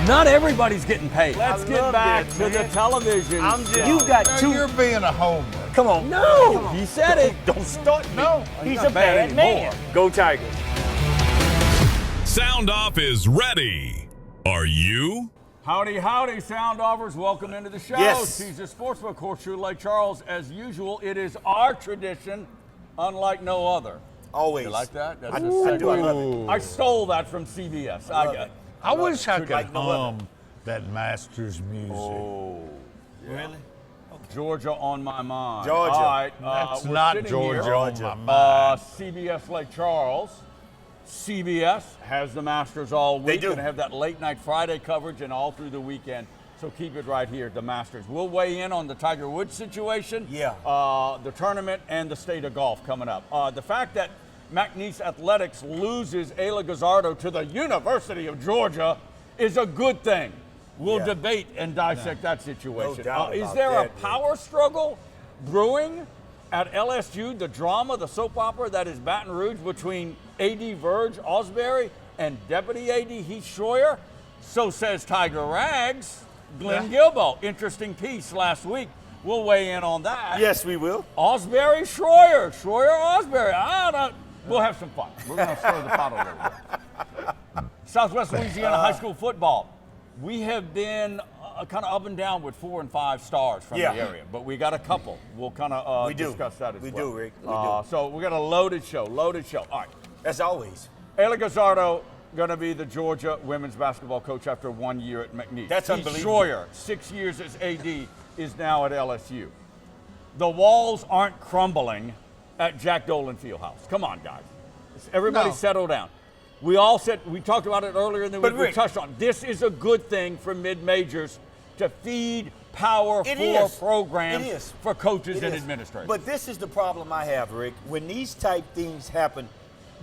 Not everybody's getting paid. Let's get love back this, to the man. television. You got Now, two. you're being a homer. Come on. No, he said it. Don't start me. No, He's not a bad bad man. anymore. Go Tigers. SoundOff is ready. Are you? Howdy, howdy, sound offers. Welcome into the show. Yes. Caesar Sportsbook, Horseshoe Lake Charles. As usual, it is our tradition, unlike no other. Always. You like that? That's I a do. I segue. love it. I stole that from CBS. I love get it. it. I wish I could Like no other. hum that Masters music. Oh, Really? Georgia on my mind. Georgia. All right. That's we're not sitting Georgia here. on my mind. CBS Lake Charles. CBS has the Masters all week. They do. Going to have that late night Friday coverage and all through the weekend. So keep it right here, the Masters. We'll weigh in on the Tiger Woods situation, Yeah. the tournament, and the state of golf coming up. The fact that McNeese Athletics loses Ayla Gazzardo to the University of Georgia is a good thing. We'll Yeah. debate and dissect that situation. No doubt Is about there a that, man. power struggle brewing at LSU, the drama, the soap opera that is Baton Rouge between AD Verge Osbury and Deputy AD Heath Schroyer? So says Tiger Rags. Glenn Gilbo, interesting piece last week. We'll weigh in on that. Yes, we will. Osbury Schroyer, Osbury. I don't know. We'll have some fun. We're going to stir the pot a little bit. Southwest Louisiana high school football. We have been kind of up and down with 4 and 5 stars from Yeah. the area, but we got a couple. We'll kind of We do. discuss that as We well. do, Rick. We do. So we got a loaded show. All right. As always. Ayla Gazzardo going to be the Georgia women's basketball coach after 1 year at McNeese. That's Heath unbelievable. Schroyer, 6 years as AD, is now at LSU. The walls aren't crumbling at Jack Dolan Fieldhouse. Come on, guys. Everybody No. settle down. We all said, we talked about it earlier in the But week, we Rick- touched on. This is a good thing for mid-majors to feed Power It 4 is. programs It is. for coaches It and is. administrators. But this is the problem I have, Rick. When these type things happen,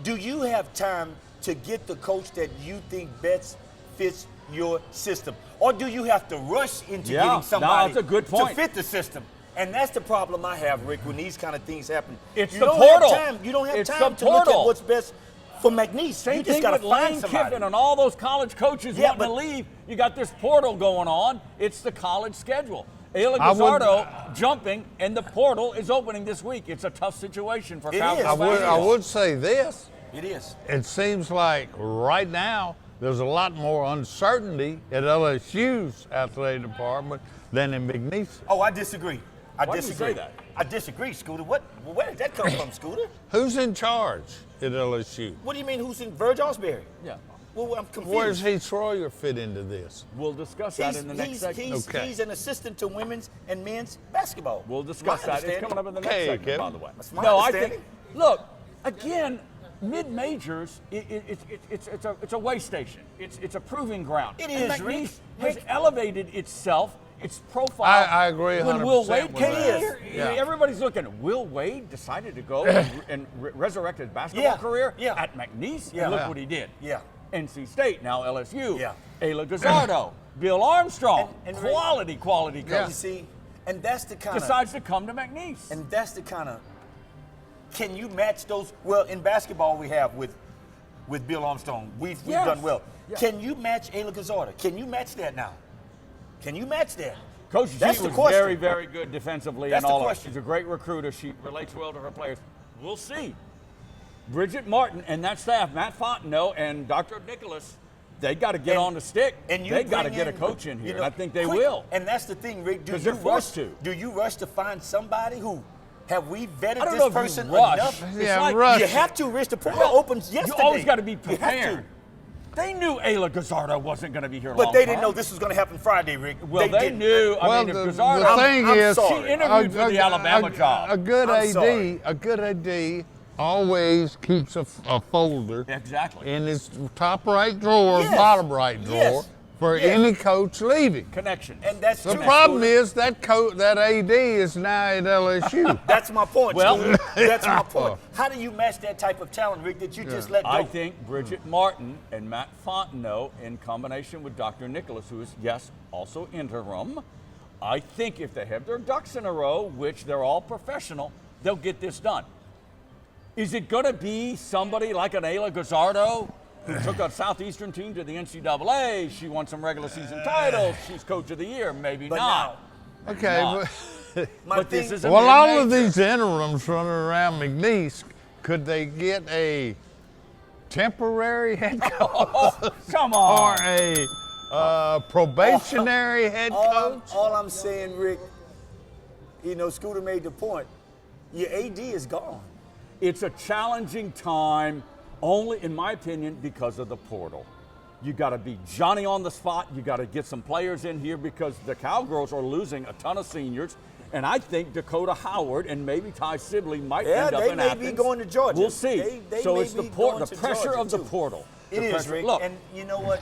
do you have time to get the coach that you think best fits your system? Or do you have to rush into Yeah, getting no, somebody that's a good to point. fit the system? And that's the problem I have, Rick, when these kind of things happen. It's you the don't portal. Have time. You don't have It's time the to look portal. at what's best for McNeese. Same you just thing got with to find Lane somebody. Kiffin and all those college coaches Yeah, wanting to but- leave. You got this portal going on. It's the college schedule. Ayla I would- Gazzardo jumping, and the portal is opening this week. It's a tough situation for It Cal is. I Basketball. would say this. It is. It seems like right now there's a lot more uncertainty at LSU's athletic department than in McNeese. Oh, I disagree. I Why do you disagree. say that? I disagree, Scooter. Where did that come from, Scooter? Who's in charge at LSU? What do you mean, who's in Verge Osbury? Yeah. Well, I'm confused. Where's Heath Schroyer fit into this? We'll discuss that in the next segment. Okay. He's an assistant to women's and men's basketball. We'll discuss My that. It's understanding. coming up in the next Okay, segment, Kevin. by the way. That's my No, I understanding. think, look, again, mid-majors, it's a way station. It's a proving ground. It And is, McNeese Rick. has elevated itself, its profile. I agree When Will 100% Wade with came that. here, Yeah. everybody's looking. Will Wade decided to go and resurrect his basketball Yeah, career yeah. at McNeese, Yeah. and look Yeah. what he did. Yeah. NC State, now LSU. Yeah. Ayla Gazzardo, Bill Armstrong, And Rick- quality coach. Yeah. You see, and that's the kind of Decides to come to McNeese. and that's the kind of. Can you match those? Well, in basketball we have with Bill Armstrong, we've Yes. done well. Yeah. Can you match Ayla Gazzardo? Can you match that now? Can you match that? Coach G That's was the question. very, very good defensively That's and the all that. question. She's a great recruiter. She relates well to her players. We'll see. Bridget Martin and that staff, Matt Fontenot and Dr. Nicholas, they got to get on the stick. And you They got to bring get a in, coach in here, you know, and I think they quick. will. And that's the thing, Rick. 'Cause they're forced to. Do you rush to find somebody who have we vetted I don't this know if person you rush. enough? It's Yeah, like rush. You have to. Risk the portal Well, opens yesterday. You always got to be You have to. prepared. They knew Ayla Gazzardo wasn't going to be here But long they didn't term. know this was going to happen Friday, Rick. Well, they didn't. knew. I Well, mean, the if Gazzardo, thing I'm is, sorry. she interviewed for the Alabama job. A good I'm sorry. AD, a good AD always keeps a folder Exactly. in his top right drawer, Yes. bottom right drawer Yes. for Yes. any coach leaving. Connections. And that's The true. problem is that AD is now at LSU. That's my point. Well- Scooter. That's my point. How do you match that type of talent, Rick, that you just let go? I think Bridget Martin and Matt Fontenot, in combination with Dr. Nicholas, who is, yes, also interim, I think if they have their ducks in a row, which they're all professional, they'll get this done. Is it going to be somebody like an Ayla Gazzardo who took a Southeastern team to the NCAA. She won some regular season titles. She's coach of the year. Maybe But not. Okay, Not. But this is a well, all of mid-major. these interims running around McNeese, could they get a temporary head coach Oh, come or on. a probationary head coach? All I'm saying, Rick, Scooter made the point. Your AD is gone. It's a challenging time, only, in my opinion, because of the portal. You got to be Johnny on the spot. You got to get some players in here because the Cowgirls are losing a ton of seniors. And I think Dakota Howard and maybe Ty Sibley might end up they in may Athens. be going to Georgia. We'll see. They So may it's the be going to pressure Georgia, of the too. portal. It The is, pressure. Rick. Look, And you know what?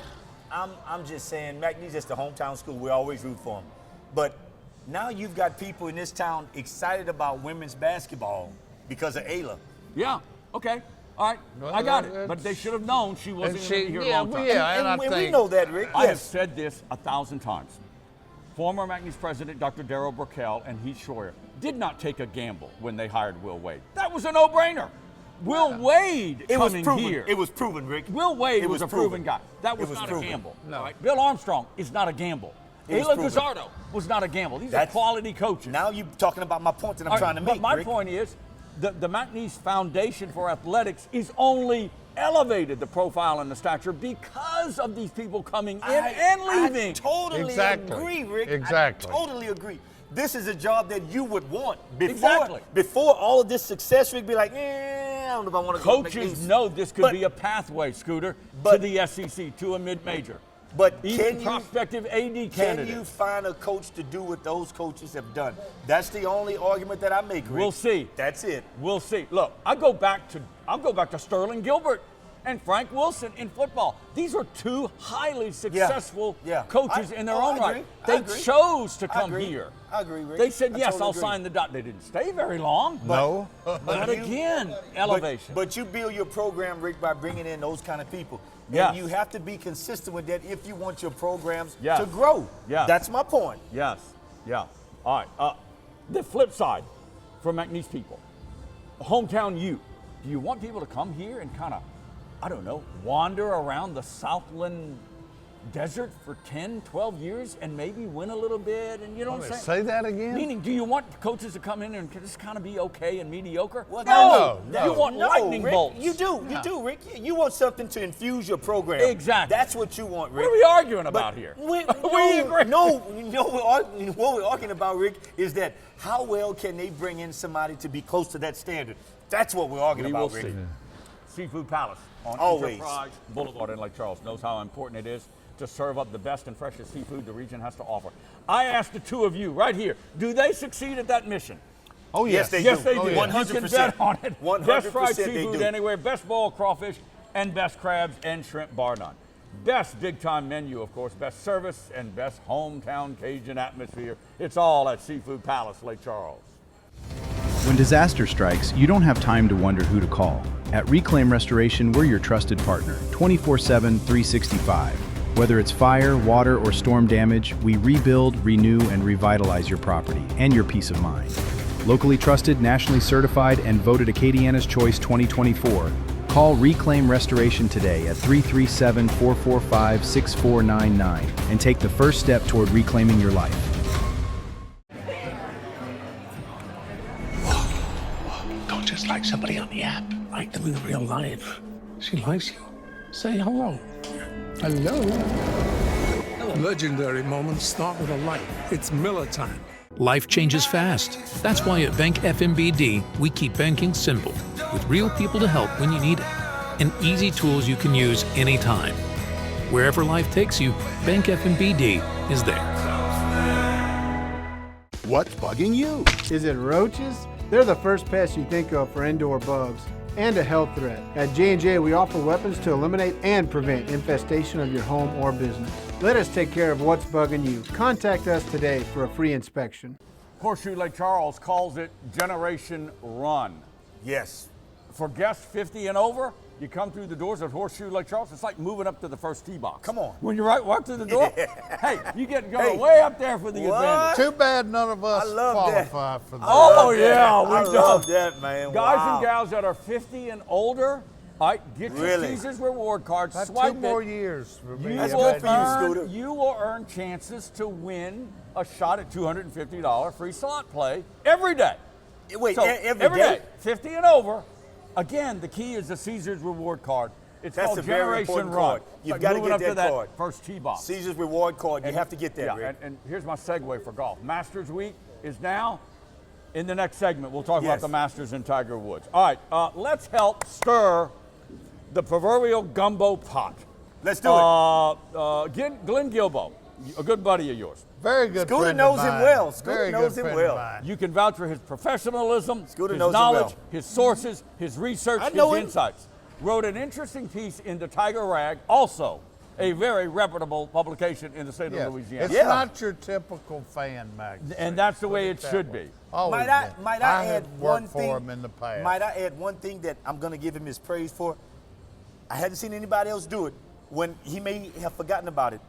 I'm just saying, McNeese is the hometown school. We always root for them. But now you've got people in this town excited about women's basketball because of Ayla. yeah, okay, all right, Well, I got it. that's- But they should have known she wasn't And going to be here yeah, a long time. yeah, and I And we think know that, Rick. I have Yes. said this 1,000 times. Former McNeese president Dr. Darrell Burkell and Heath Schroyer did not take a gamble when they hired Will Wade. That was a no-brainer. Will Wade It was coming proven. here. It was proven, Rick. Will Wade It was a proven guy. That was It was not proven. a gamble. No. All right? Bill Armstrong is not a gamble. It was Ayla proven. Gazzardo was not a gamble. These are That's- quality coaches. Now you're talking about my point that I'm All right, trying to make, But my Rick. point is, the McNeese Foundation for Athletics is only elevated the profile and the stature because of these people coming in and leaving. I totally Exactly. agree, Rick. Exactly. I totally agree. This is a job that you would want. Exactly. Before all of this success, Rick, be like, I don't know if I want to go to Coaches McNeese. know this could But- be a pathway, Scooter, to but- the SEC, to a mid-major. But Even can you, prospective AD can candidates. you find a coach to do what those coaches have done? That's the only argument that I make, Rick. We'll see. That's it. We'll see. Look, I'll go back to Sterling Gilbert and Frank Wilson in football. These are two highly successful Yeah. coaches in their own I right. agree. I They agree. chose to I come agree. here. I agree, Rick. They said, I yes, totally I'll agree. sign the dot. They didn't stay very long. no. But again, elevation. But you build your program, Rick, by bringing in those kind of people. Yes. And you have to be consistent with that if you want your programs Yes. to grow. Yes. That's my point. Yes, yeah. All right. The flip side for McNeese people, hometown youth. Do you want people to come here and kind of, I don't know, wander around the Southland desert for 10, 12 years and maybe win a little bit? And you know what I'm saying? Say that again? Meaning, do you want coaches to come in and just kind of be okay and mediocre? Well, no, no, you want lightning Rick, bolts. You do, Rick. You want something to infuse your program. Exactly. That's what you want, Rick. What are we arguing But about here? We agree. what we're arguing about, Rick, is that how well can they bring in somebody to be close to that standard? That's what we're arguing We will about, Rick. see. Seafood Palace on Always. Enterprise Boulevard in Lake Charles knows how important it is to serve up the best and freshest seafood the region has to offer. I asked the two of you right here, do they succeed at that mission? Oh, Yes, they Yes, do. they do. Oh, You yeah. can 100%. bet on it. 100% Best fried they seafood do. anywhere, best boiled crawfish, and best crabs and shrimp, bar none. Best big time menu, of course, best service, and best hometown Cajun atmosphere. It's all at Seafood Palace, Lake Charles. When disaster strikes, you don't have time to wonder who to call. At Reclaim Restoration, we're your trusted partner, 24/7, 365. Whether it's fire, water, or storm damage, we rebuild, renew, and revitalize your property and your peace of mind. Locally trusted, nationally certified, and voted Acadiana's Choice 2024. Call Reclaim Restoration today at 337-445-6499 and take the first step toward reclaiming your life. Don't just like somebody on the app. Like them in real life. She likes you. Say hello. Hello. Legendary moments start with a light. It's Miller time. Life changes fast. That's why at Bank FMBD, we keep banking simple, with real people to help when you need it, and easy tools you can use anytime. Wherever life takes you, Bank FMBD is there. What's bugging you? Is it roaches? They're the first pest you think of for indoor bugs and a health threat. At J&J, we offer weapons to eliminate and prevent infestation of your home or business. Let us take care of what's bugging you. Contact us today for a free inspection. Horseshoe Lake Charles calls it Generation Run. Yes. For guests 50 and over, you come through the doors of Horseshoe Lake Charles, it's like moving up to the first tee box. Come on. When you walk through the door, hey, you get going Hey. way up there for the What? advantage. Too bad none of us I love that. qualify for that. Oh, yeah, I we love do. that, man. Guys Wow. and gals that are 50 and older, All right, get your Really? Caesars reward card, About swipe 2 more it. years for me. That's You good will, for you, Scooter. you will earn chances to win a shot at $250 free slot play every day. Wait, So, every day? 50 and over. Again, the key is the Caesars reward card. It's That's called a very Generation important Run. card. You've Like got to moving get up to that card. First tee box. Caesar's reward card. You have to get that, Yeah, Rick. and here's my segue for golf. Masters Week is now. In the next segment, we'll talk about Yes. the Masters and Tiger Woods. All right, let's help stir the proverbial gumbo pot. Let's do it. Glenn Guilbeau, a good buddy of yours. Very good Scooter friend knows of him mine. well. Scooter Very knows good him friend of well. mine. You can vouch for his professionalism, Scooter his knows him knowledge, well. his sources, his research, I his know him. insights. Wrote an interesting piece in the Tiger Rag, also a very reputable publication in the state Yeah. of Louisiana. It's Yeah. not your typical fan magazine. And that's the way it that should way. be. Always been. Might I have add worked one for thing? him in the past. Might I add one thing that I'm going to give him his praise for? I hadn't seen anybody else do it. When he may have forgotten about it.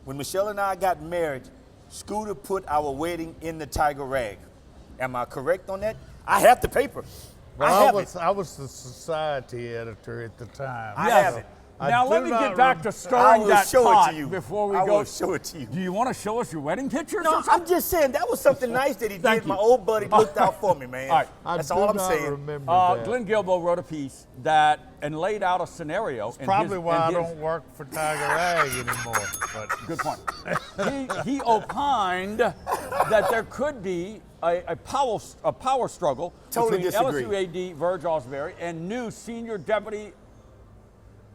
When Michelle and I got married, Scooter put our wedding in the Tiger Rag. Am I correct on that? I have the paper. Well, I have it. I was the society editor at the time. I have it. Now let do me not get back to I stirring will that show pot it to you before we I go. will show it to you. Do you want to show us your wedding pictures? No, or something? I'm just saying that was something nice that he Thank did. you. My old buddy looked out for me, man. All right. That's I all do I'm not saying. remember that. Glenn Guilbeau wrote a piece that and laid out a scenario. Probably why I don't work for Tiger Rag anymore. But Good point. he opined that there could be a power struggle Totally between disagree. LSU AD Verge Osbury and new senior deputy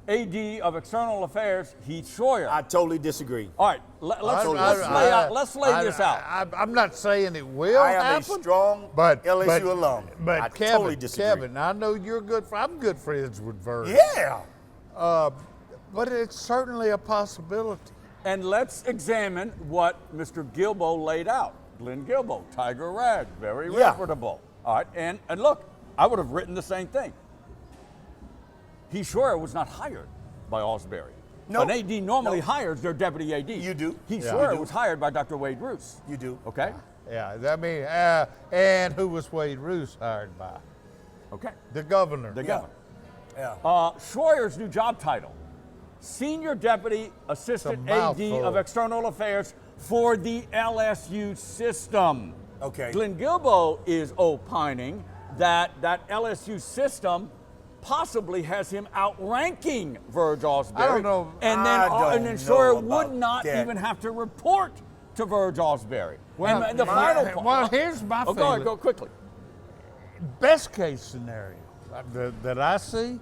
AD of External Affairs Heath Schroyer. I totally disagree. All right, let's lay this out. I'm not saying it will I am happen. a strong but, LSU but, alum. But I Kevin, totally disagree. Kevin, I know you're I'm good friends with Verge. Yeah. But it's certainly a possibility. And let's examine what Mr. Guilbeau laid out. Glenn Guilbeau, Tiger Rag, very Yeah. reputable. All right, and look, I would have written the same thing. Heath Schroyer was not hired by Osbury. No. An AD normally No. hires their deputy AD. You do. Heath Yeah. Schroyer You do. was hired by Dr. Wade Roos. You do. Okay? Yeah, I mean, and who was Wade Roos hired by? Okay. The governor. The governor. Yeah. Schroyer's new job title, Senior Deputy Assistant It's a AD mouthful. of External Affairs for the LSU system. Okay. Glenn Guilbeau is opining that LSU system possibly has him outranking Verge Osbury. I don't know. And I then don't Schroyer know about would not that. even have to report to Verge Osbury. Well, and the final part. well, here's my Oh, go ahead, feeling. go quickly. Best case scenario that I see,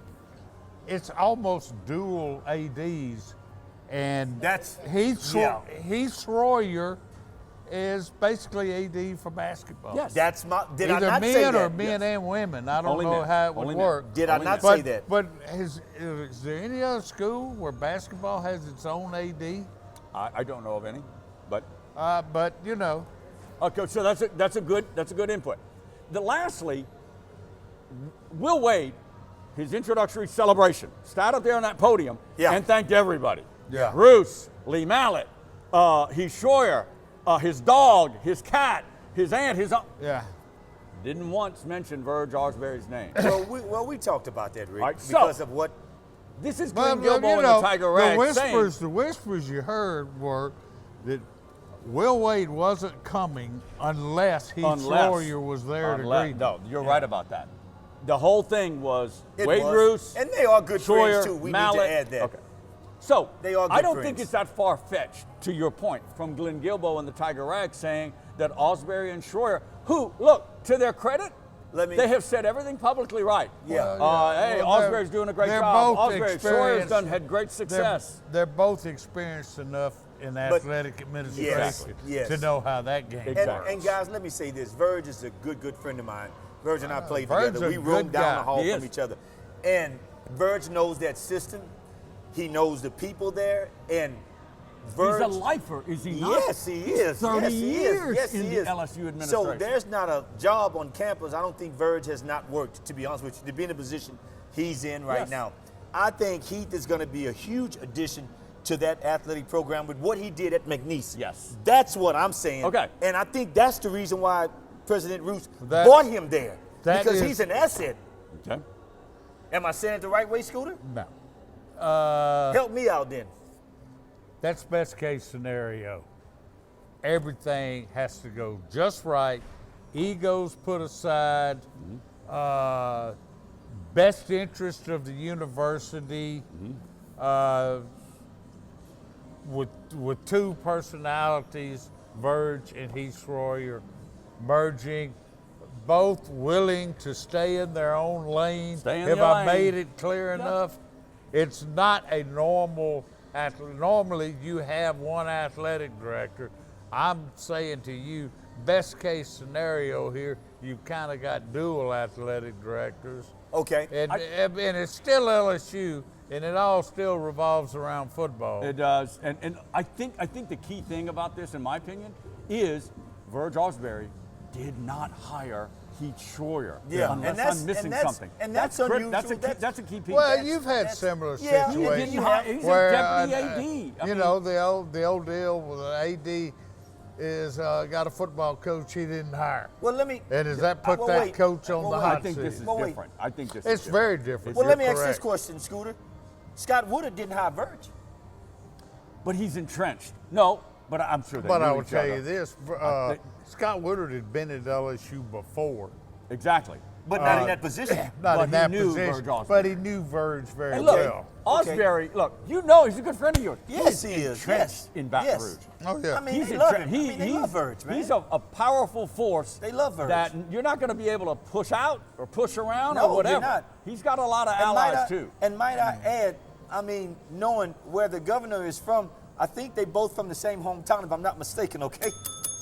it's almost dual ADs, and That's- Heath yeah. Schroyer is basically AD for basketball. Yes. That's my. Did Either I not men say or that? men and women. I don't Only know men. how it would Only men. work. Did I Only not men. say that? But is there any other school where basketball has its own AD? I don't know of any, but But you know, okay. So that's a good input. Lastly, Will Wade, his introductory celebration, stood up there on that podium Yeah. and thanked everybody. Yeah. Bruce, Lee Mallett, Heath Schroyer, his dog, his cat, his aunt, his uncle. yeah. Didn't once mention Verge Osbury's name. we talked about that, Rick, All right, so- because of what. This is Well, Glenn Guilbeau you and know, the Tiger Rag the whispers you heard were that Will Wade wasn't coming unless Heath Schroyer was there to greet him. No, you're right about that. The whole thing was It Wade was. Roos, And they are good Schroyer, friends, too. We Mallett. need to add that. Okay. So They are I good don't friends. think it's that far-fetched, to your point, from Glenn Guilbeau and the Tiger Rag saying that Osbury and Schroyer, who, look, to their credit, they have said everything publicly right. Yeah. Hey, Well, Osbury's doing a great they're job. both Osbury, Schroyer's experienced. had great success. They're both experienced enough in athletic administration yes. to know how that game Exactly. works. And guys, let me say this: Verge is a good friend of mine. Verge and I played Verge's together. a We good roomed down guy. the hall He from is. each other, and Verge knows that system. He knows the people there, and Verge. He's a lifer, is he not? Yes, he is. 30 yes, he years is. Yes, in he the is. LSU administration. So there's not a job on campus. I don't think Verge has not worked, to be honest with you, to be in the position he's in right Yes. now. I think Heath is going to be a huge addition to that athletic program with what he did at McNeese. Yes. That's what I'm saying. Okay. And I think that's the reason why President Roos That- brought him there. that Because is- he's an asset. Okay. Am I saying it the right way, Scooter? No. Help me out then. That's best case scenario. Everything has to go just right. Egos put aside. Best interest of the university. With two personalities, Verge and Heath Schroyer, merging, both willing to stay in their own lane. Have I made it clear enough? It's not a normal athlete. Normally you have one athletic director. I'm saying to you, best case scenario here, you've kind of got dual athletic directors. Okay. And it's still LSU, and it all still revolves around football. It does. And I think the key thing about this, in my opinion, is Verge Osbury did not hire Heath Schroyer. Yeah, unless I'm missing something. And that's unusual. That's a key piece. Well, you've had similar yeah, situations he's where a deputy AD. the old deal with the AD is got a football coach he didn't hire. Well, let me. And does that put that coach on the hot I think seat? this is different. I think this it's is very different. Well, let me You're ask this correct. question, Scooter. Scott Woodard didn't hire Verge. But he's entrenched. No, but I'm sure they But knew I will each tell other. you this: Scott Woodard had been at LSU before. Exactly. But not in that position. Not But in he that knew position, Verge Osbury. but he knew Verge very And look, well. Osbury, look, you know he's a good friend of yours. Yes, He's he is. entrenched Yes. in Baton Yes. Rouge. Oh yeah. I mean, He's they love entrenched. him. They love Verge, man. He's a powerful force. They love Verge. That you're not going to be able to push out or push around No, or you're whatever. not. He's got a lot of And might allies I- too. And might I add, I mean, knowing where the governor is from, I think they both from the same hometown, if I'm not mistaken, okay?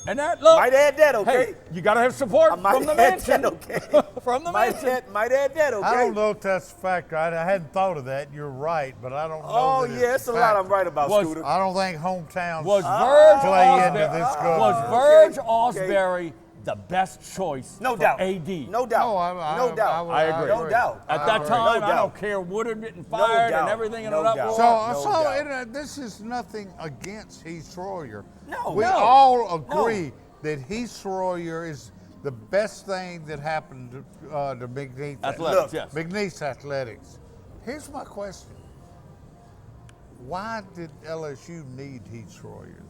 And that, look, Might add that, okay? hey, you got to have support I might from the add mansion. that, okay? From the might mansion. might add that, okay? I don't know if that's a factor. I hadn't thought of that. You're right, but I don't know. Oh, that yeah, it's it's a lot I'm factor. right about, Was- Scooter. I don't think hometowns Was Verge play into Osbury, this was government. Verge Okay. Osbury the best choice No for doubt. AD? No doubt. No, no doubt. I agree. No doubt. At I that agree. time, No I don't doubt. care. Woodard getting fired and doubt. everything in No an uproar. doubt. So, No doubt. this is nothing against Heath Schroyer. No, We no, all agree that Heath Schroyer is the best thing that happened to McNeese. Athletics, Look, yes. McNeese Athletics. Here's my question. Why did LSU need Heath Schroyer?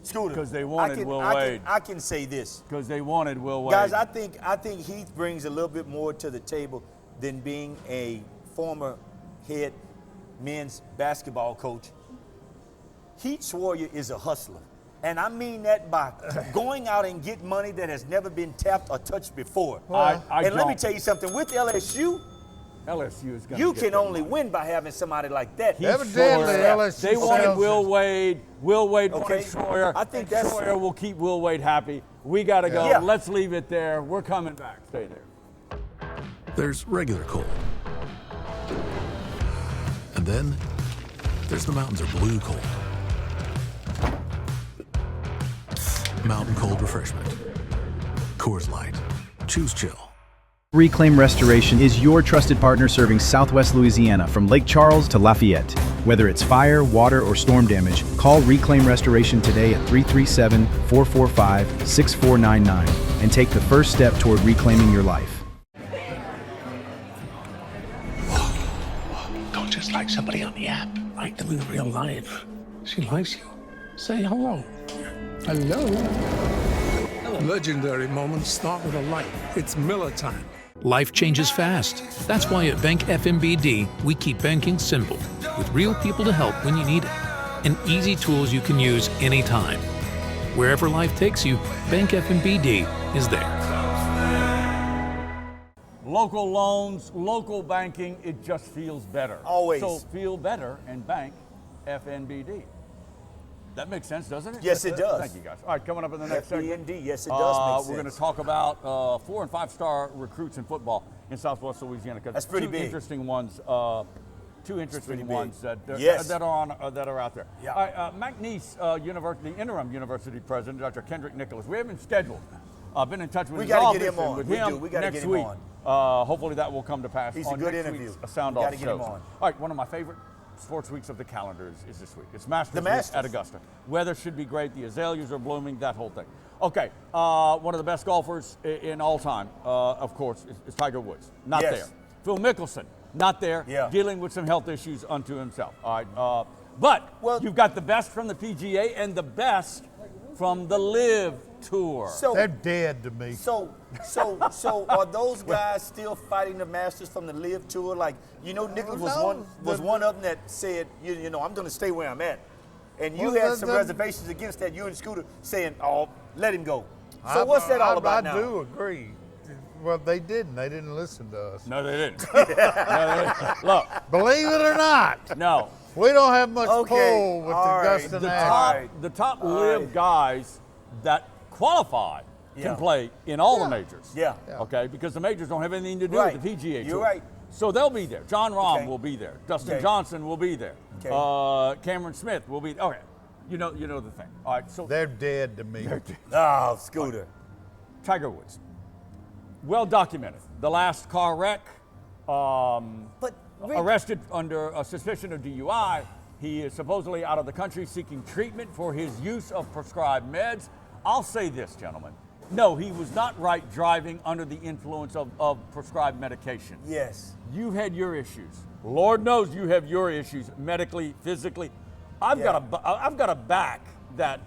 Scooter. 'Cause they wanted Will Wade. I can say this. Because they wanted Will Wade. Guys, I think Heath brings a little bit more to the table than being a former head men's basketball coach. Heath Schroyer is a hustler. And I mean that by going out and getting money that has never been tapped or touched before. I and let me don't. tell you something, with LSU, LSU is going to you can only win by having somebody like that. Evidently, LSU They wanted sells Will it. Wade. Will Wade wanted Okay. Schroyer. I think and that's- Schroyer will keep Will Wade happy. We got to go. Yeah. Let's leave it there. We're coming back. Stay there. There's regular cold. And then there's the mountains are blue cold. Mountain cold refreshment. Coors Light. Choose chill. Reclaim Restoration is your trusted partner serving Southwest Louisiana from Lake Charles to Lafayette. Whether it's fire, water, or storm damage, call Reclaim Restoration today at 337-445-6499 and take the first step toward reclaiming your life. Don't just like somebody on the app. Like them in real life. She likes you. Say hello. Hello. Legendary moments start with a light. It's Miller time. Life changes fast. That's why at Bank FMBD, we keep banking simple, with real people to help when you need it, and easy tools you can use anytime. Wherever life takes you, Bank FMBD is there. Local loans, local banking, it just feels better. Always. So feel better and bank FNBD. That makes sense, doesn't it? Yes, it does. Thank you, guys. All right, coming up in the next segment. FBND, yes, it does make sense. We're going to talk about 4- and 5-star recruits in football in Southwest Louisiana. That's pretty big. Interesting ones. Two interesting pretty ones big. that Yes. that are out there. Yeah. All right, McNeese University, interim university president, Dr. Kendrick Nicholas. We haven't scheduled. I've been in touch with We his gotta office get him and on. with We him do. We gotta next get him week. on. Hopefully that will come to pass. He's a on good next interview. week's SoundOff We gotta get him shows. on. All right, one of my favorite sports weeks of the calendar is this week. It's Masters, The Week Masters. at Augusta. Weather should be great. The azaleas are blooming. That whole thing. Okay, one of the best golfers in all time, of course, is Tiger Woods. Not Yes. there. Phil Mickelson, not there, Yeah. dealing with some health issues unto himself. All right, but you've got the best from the PGA and the best from the Live Tour. So They're dead to me. So are those guys still fighting the Masters from the Live Tour? Like, Nicklaus was one of them that said, I'm going to stay where I'm at. And you had some reservations against that. You and Scooter saying, oh, let him go. So what's that all about now? I do agree. Well, they didn't. They didn't listen to us. No, they didn't. No, they didn't. Look. Believe it or not. No. We don't have much pull with right. Augusta The top Live guys that qualify can play in all the majors. Yeah. Okay, because the majors don't have anything to do Right. with the PGA Tour. You're right. So they'll be there. John Rahm Okay. will be there. Dustin Okay. Johnson will be there. Okay. Cameron Smith will be. Okay, you know the thing. All right, so They're dead to me. Oh, Scooter. Tiger Woods, well documented. The last car wreck, But Rick, arrested under a suspicion of DUI. He is supposedly out of the country seeking treatment for his use of prescribed meds. I'll say this, gentlemen. No, he was not right driving under the influence of prescribed medication. yes. You've had your issues. Lord knows you have your issues medically, physically. I've got a back that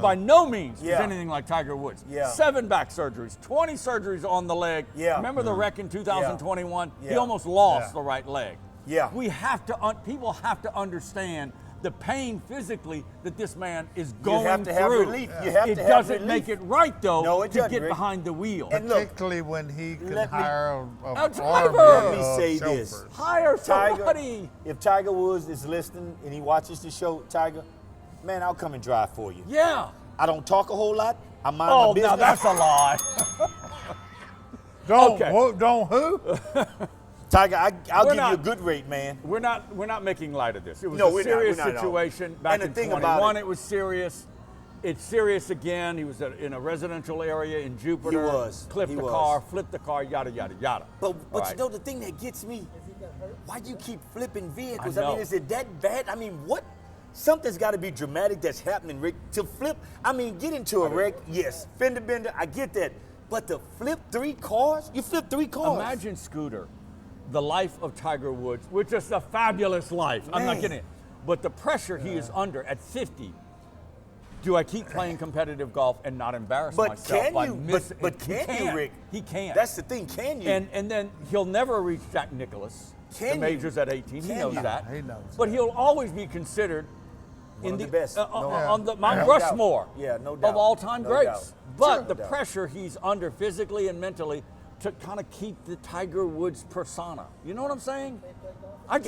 by no means is Yeah. anything like Tiger Woods. Yeah. 7 back surgeries, 20 surgeries on the leg. Yeah. Remember the wreck in 2021? He Yeah. almost lost the right leg. Yeah. We have to. People have to understand the pain physically that this man is going have to have through. relief. You have it to have doesn't relief. make it right though No, it to doesn't, get Rick. behind the wheel. And look, Particularly when he can let me- hire a driver. army Let me of say chauffeurs. this. Hire Tiger, somebody. if Tiger Woods is listening and he watches the show, Tiger, man, I'll come and drive for you. Yeah. I don't talk a whole lot. I mind Oh, my business. now that's a lie. Don't Okay. don't who? Tiger, I'll We're give you a not- good rate, man. We're not making light of this. It was No, a we're not. serious We're not, no. situation back And the in thing about 21. it- It was serious. It's serious again. He was in a residential area in Jupiter. He was. Clipped He the was. car, flipped the car, yada yada yada. But All right. you know the thing that gets me, why do you keep flipping vehicles? I I mean, know. is it that bad? I mean, what? Something's got to be dramatic that's happening, Rick. To flip, I mean, get into a wreck, yes. Fender bender, I get that. But to flip 3 cars? You flip 3 cars. Imagine, Scooter, the life of Tiger Woods, which is a fabulous life. I'm not Man. kidding. But the pressure he is under at 50. Do I keep playing competitive golf and not embarrass But myself can by you? missing? But He can you, Rick? He can't. That's the thing. Can you? And then he'll never reach Jack Nicklaus, Can the you? majors at 18. He Can knows you? that. He knows But that. he'll always be considered One in of the best. on the Mount No Rushmore doubt. Yeah, no doubt. of all-time No greats. doubt. But Sure. the No doubt. pressure he's under physically and mentally to kind of keep the Tiger Woods persona. You know what I'm saying? I'm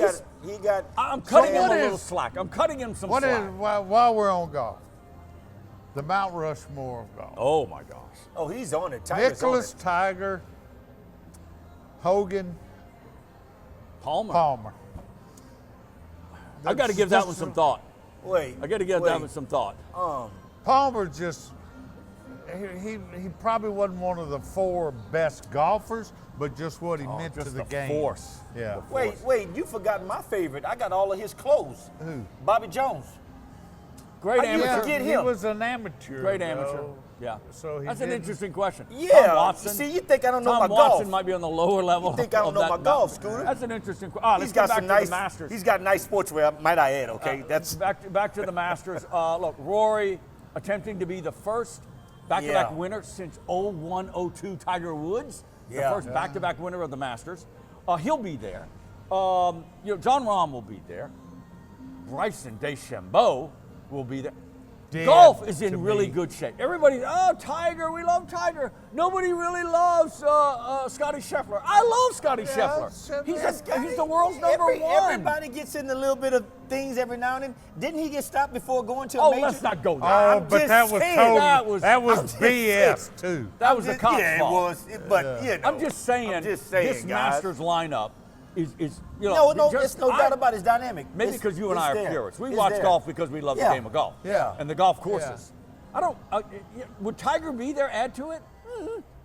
cutting him a little slack. I'm cutting him some What slack. is while we're on golf? The Mount Rushmore of golf. Oh my gosh. Oh, he's on it. Tiger's on Nicklaus, it. Tiger, Hogan, Palmer. I got to give that one some thought. Wait. I got to give that one some thought. Palmer just he probably wasn't one of the 4 best golfers, but just what he meant to just the the game. force. Yeah. Wait, you forgot my favorite. I got all of his clothes. Who? Bobby Jones. Great How do you amateur. forget He him? was an amateur. Great though. amateur. Yeah. So he That's an didn't- interesting question. Yeah. Tom Watson. See, you think I don't know Tom my Watson golf. might be on the lower level. You think I don't of know that my golf, mountain. Scooter? That's an interesting question. He's Let's got get back some to nice. the Masters. He's got nice sportswear, might I add. Okay, that's back to the Masters. Look, Rory attempting to be the first back-to-back Yeah. winner since 01-02 Tiger Woods, the Yeah. first back-to-back winner of the Masters. He'll be there. John Rahm will be there. Bryson DeChambeau will be there. Dead Golf is to in really me. good shape. Everybody, Tiger, we love Tiger. Nobody really loves Scotty Scheffler. I love Scotty Scheffler. He's the world's number 1. Everybody gets in a little bit of things every now and then. Didn't he get stopped before going to a Oh, major? let's not go there. Oh, I'm but just that was saying. total. That was- That was BS too. That was the cop's Yeah, fault. it was. But you know, I'm just saying, this guys. Masters lineup is you know. No, just- there's no doubt about it's dynamic. Maybe It's- because you and it's I are there. purists. We It's watch there. golf because we love Yeah. the game of golf. Yeah. And the golf courses. I don't. Would Tiger be there? Add to it?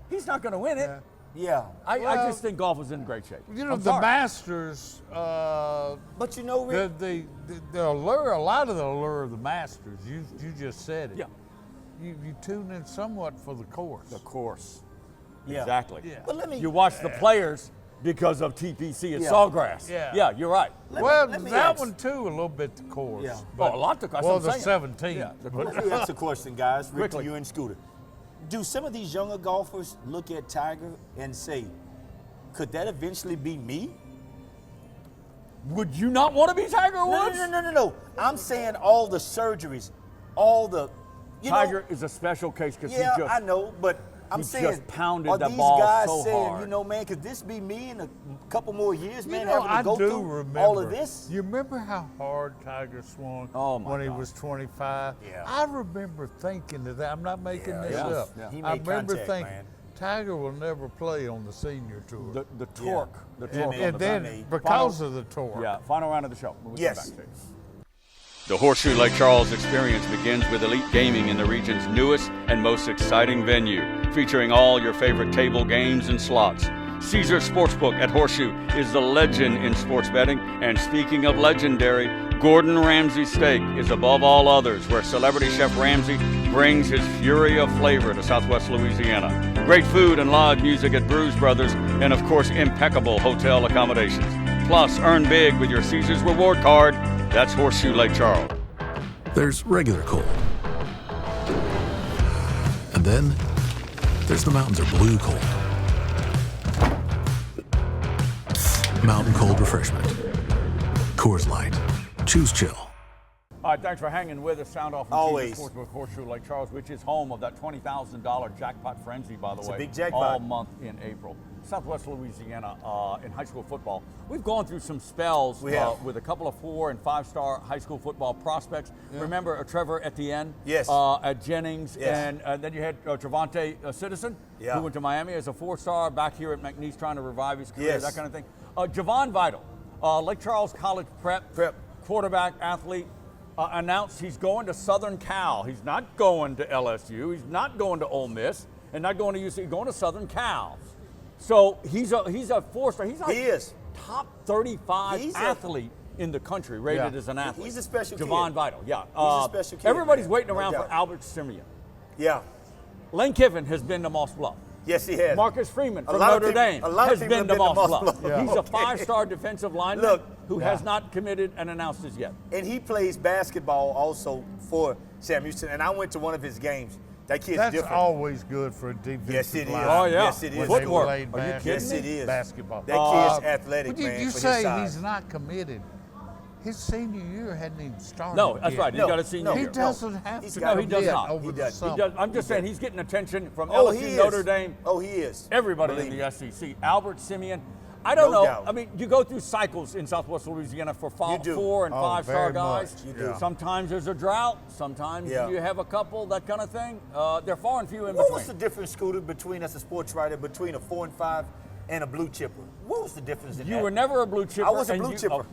He's not going to win it. Yeah. I Well, just think golf is in great shape. You know, I'm the sorry. Masters. But you know, Rick, The allure, a lot of the allure of the Masters. You just said it. Yeah. You tune in somewhat for the course. The course. yeah. Exactly. Yeah. But let me. You watch the players because of TPC at Yeah. Sawgrass. Yeah. You're right. Well, let me that ask- one too, a little bit the course. Yeah. Oh, a lot to Well, the saying. 17th. Yeah, the but- Let me ask a question, guys. Rick, to Quickly. you and Scooter. Do some of these younger golfers look at Tiger and say, could that eventually be me? Would you not want to be Tiger No, Woods? no. I'm saying all the surgeries, all the, you Tiger know, is a special case because yeah, he just I know, but I'm he saying, just pounded are the these ball guys so saying, hard. you know, man, could this be me in a couple more years, man, You know, having I to go do through remember all of this? You remember how hard Tiger swung Oh, my when he God. was 25? Yeah. I remember thinking that. I'm not making this yeah. up. Yeah. He I made remember contact, thinking man. Tiger will never play on the senior tour. the torque, the torque. and on the then back. because of the torque. Yeah, final round of the show. When we Yes. come back, the Horseshoe Lake Charles experience begins with elite gaming in the region's newest and most exciting venue, featuring all your favorite table games and slots. Caesars Sportsbook at Horseshoe is the legend in sports betting, and speaking of legendary, Gordon Ramsay Steak is above all others, where celebrity chef Ramsay brings his fury of flavor to Southwest Louisiana. Great food and live music at Brews Brothers, and of course impeccable hotel accommodations. Plus, earn big with your Caesars reward card. That's Horseshoe Lake Charles. There's regular cold. And then there's the mountains are blue cold. Mountain Cold Refreshment. Coors Light. Choose chill. All right, thanks for hanging with us. SoundOff from Always. Caesars Sportsbook Horseshoe Lake Charles, which is home of that $20,000 jackpot frenzy, by the It's a way. big jackpot. All month in April. Southwest Louisiana in high school football. We've gone through some spells We have. with a couple of 4- and 5-star high school football prospects. Remember Trevor Etienne Yes. at Jennings, Yes. and then you had Trevante Citizen, Yeah. who went to Miami as a 4-star, back here at McNeese trying to revive his career, Yes. that kind of thing. Javon Vital, Lake Charles College Prep. Quarterback, athlete, announced he's going to Southern Cal. He's not going to LSU. He's not going to Ole Miss, and not going to UC. He's going to Southern Cal. So he's a 4-star. He's like He is. top 35 He's a- athlete in the country, rated Yeah. as an athlete. He's a special Javon kid. Vital, yeah. He's a special kid, Everybody's man. waiting No around for doubt. Albert Simeon. Yeah. Lane Kiffin has been to Moss Bluff. Yes, he has. Marcus Freeman A from lot of Notre people- Dame a lot of has people been have to Moss Bluff. Bluff. Yeah. He's a Okay. 5-star defensive lineman Look. who Yeah. has not committed and announced as yet. And he plays basketball also for Sam Houston. And I went to one of his games. That kid's That's different. always good for a defensive Yes, it is. line. Oh, yeah. Yes, it is. When Footwork. they played Are you bas- kidding Yes, it is. basketball. That kid's athletic, But you, man. you for say his size. he's not committed. His senior year hadn't even started. No, that's yet. right. He's No, got a senior no. He year. doesn't have He's to. got- No, he does commit not. Over He the does. He He summer. does, I'm just saying he's getting attention from Oh, LSU, he is. Notre Dame, Oh, he is. everybody Believe in me. the SEC. Albert Simeon. I don't No know. doubt. I mean, you go through cycles in Southwest Louisiana for You do. 4- and Oh, 5-star very guys. much. You do. Sometimes there's a drought. Sometimes Yeah. you have a couple, that kind of thing. They're far and few in What was between. the difference, Scooter, between, as a sports writer, between a 4 and 5 and a blue chipper? What was the difference in You that? were never a blue chipper. I was a and blue you- chipper.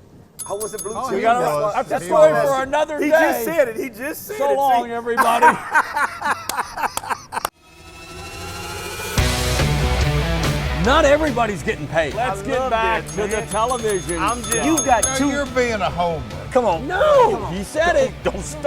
I was a blue Oh, chipper. he was. That's a He story was. for another day. He just said it. He just said it. So long, See? everybody. Not everybody's getting paid. Let's get love back this, to the man. television. You got No, two. you're being a homer. Come on. No, he said it. Don't stop.